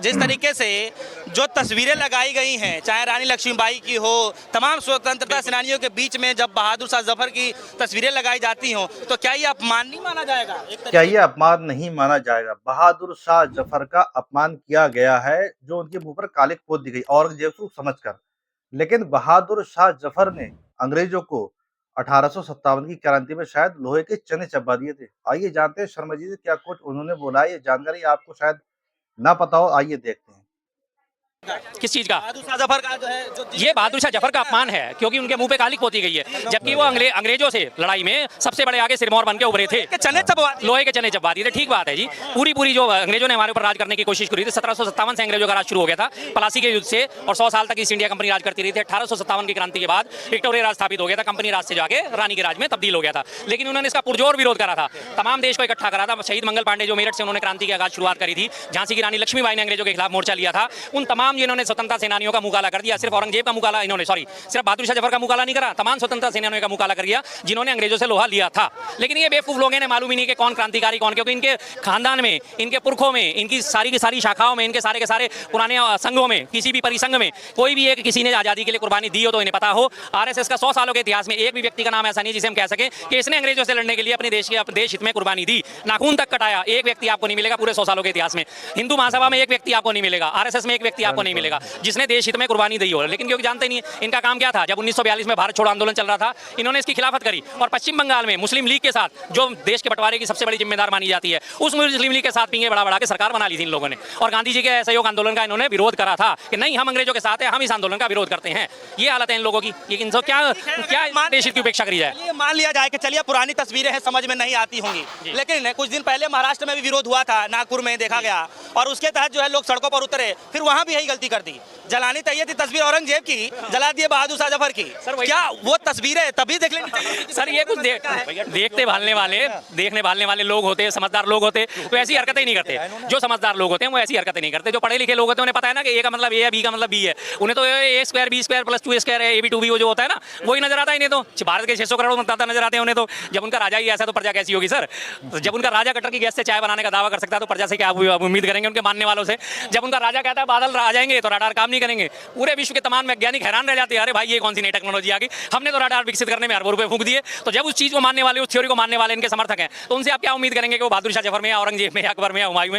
जिस तरीके से जो तस्वीरें लगाई गई हैं, चाहे रानी लक्ष्मीबाई की हो, तमाम स्वतंत्रता सेनानियों के बीच में जब बहादुर शाह जफर की तस्वीरें लगाई जाती हों, तो क्या ये अपमान नहीं माना जाएगा एक क्या तरीके ये अपमान नहीं माना जाएगा? बहादुर शाह जफर का अपमान किया गया है, जो उनके मुंह पर कालिक पोत दी गई औरंगजेब को समझकर। लेकिन बहादुर शाह जफर ने अंग्रेजों को 1857 की क्रांति में शायद लोहे के चने चबा दिए थे। आइए जानते हैं शर्मा जी से क्या कुछ उन्होंने बोला है। ये जानकारी आपको शायद ना पता हो, आइए देखते हैं। किस चीज का? बहादुर शाह जफर का जो है ये बहादुर शाह जफर का अपमान है, क्योंकि उनके मुंह पे कालिक पोती गई है, जबकि वो अंग्रेजों से लड़ाई में सबसे बड़े आगे सिरमौर बन के उभरे थे। चने चबवा लोहे के चने चबवा दिए थे। ठीक बात है जी। पूरी जो अंग्रेजों ने हमारे ऊपर राज करने की कोशिश करी थी, 1757 से अंग्रेजों का राज शुरू हो गया था प्लासी के युद्ध से, और 100 साल तक ईस्ट इंडिया कंपनी राज करती रही थी। 1857 की क्रांति के बाद विक्टोरिया राज स्थापित हो गया था, कंपनी राज से जाके रानी के राज में तब्दील हो गया था। लेकिन उन्होंने इसका पुरजोर विरोध करा था, तमाम देश को इकट्ठा करा था। शहीद मंगल पांडे जो मेरठ से उन्होंने क्रांति की आगाज शुरुआत करी थी, झांसी की रानी लक्ष्मीबाई ने अंग्रेजों के खिलाफ मोर्चा लिया था, उन तमाम जिन्होंने स्वतंत्रता सेनानियों का मुकाला कर दिया। सिर्फ औरंगजेब का मुकाला इन्होंने, सिर्फ बहादुर शाह जफर का मुकाला नहीं करा, तमाम स्वतंत्रता सेनानियों का मुकाला कर दिया जिन्होंने अंग्रेजों से लोहा लिया था। लेकिन ये बेवकूफ लोग हैं, मालूम ही नहीं कि कौन क्रांतिकारी कौन, क्योंकि इनके खानदान में, इनके पुरखों में, इनकी सारी की सारी शाखाओं में, इनके सारे के सारे पुराने संघों में, किसी भी परिसंघ में कोई भी एक किसी ने आजादी के लिए कुर्बानी दी हो तो इन्हें पता हो। आरएसएस का 100 सालों के इतिहास में एक भी व्यक्ति का नाम ऐसा नहीं जिसे हम कह सके कि इसने अंग्रेजों से लड़ने के लिए अपने देश हित में कुर्बानी दी, नाखून तक कटाया। एक व्यक्ति आपको नहीं मिलेगा पूरे 100 सालों के इतिहास में। हिंदू महासभा में एक व्यक्ति आपको नहीं मिलेगा, आरएसएस में एक व्यक्ति आपको नहीं मिलेगा जिसने देश हित में कुर्बानी दी हो। लेकिन क्योंकि जानते नहीं इनका काम क्या था, जब 1942 में भारत छोड़ो आंदोलन चल रहा था, इन्होंने इसकी खिलाफत करी, और पश्चिम बंगाल में मुस्लिम लीग के साथ, जो देश के बंटवारे की सबसे बड़ी जिम्मेदार मानी जाती है, उस मुस्लिम लीग के साथ पींगे बढ़ा के सरकार बना ली थी इन लोगों ने। और गांधी जी के असहयोग आंदोलन का इन्होंने विरोध करा था कि नहीं, हम अंग्रेजों के साथ हैं, हम इस आंदोलन का विरोध करते हैं। ये हालत है इन लोगों की। इनको क्या देश हित की उपेक्षा करी जाए? मान लिया जाए कि चलिए पुरानी तस्वीरें हैं, समझ में नहीं आती होंगी, लेकिन कुछ दिन पहले महाराष्ट्र में भी विरोध हुआ था, नागपुर में देखा गया, और उसके तहत जो है लोग सड़कों पर उतरे, फिर वहां भी यही गलती कर दी। जलानी चाहिए थी तस्वीर औरंगजेब की, जला दिए बहादुर शाह जफर की। क्या वो तस्वीरें तभी देख लेनी चाहिए? सर ये कुछ देखने भालने वाले लोग होते हैं, समझदार लोग होते तो ऐसी हरकतें नहीं करते। जो समझदार लोग होते हैं वो ऐसी हरकतें नहीं करते। जो पढ़े लिखे लोग होते हैं उन्हें पता है ना कि ए का मतलब ए है, बी का मतलब बी है। उन्हें तो A square B square plus 2 square A B 2 B जो होता है ना, वही नजर आता है इन्हें। तो भारत के 600 करोड़ मतदाता नजर आते हैं उन्हें। तो जब उनका राजा ही ऐसा तो प्रजा कैसी होगी सर? जब उनका राजा कटर की गैस से चाय बनाने का दावा कर सकता है तो प्रजा से क्या उम्मीद करेंगे उनके मानने वालों से? जब उनका राजा कहता है बादल आ जाएंगे तो रडार काम नहीं करेंगे। पूरे विश्व के तमाम वैज्ञानिक हैरान रह जाते हैं, अरे भाई ये कौन सी नई टेक्नोलॉजी आ गई, हमने तो रडार विकसित करने में अरबों रुपए फूंक दिए। तो जब उस चीज को मानने वाले, उस थ्योरी को मानने वाले इनके समर्थक हैं, तो उनसे आप क्या उम्मीद करेंगे कि वो बहादुर शाह जफर में या औरंगजेब में या अकबर में या हुमायूं में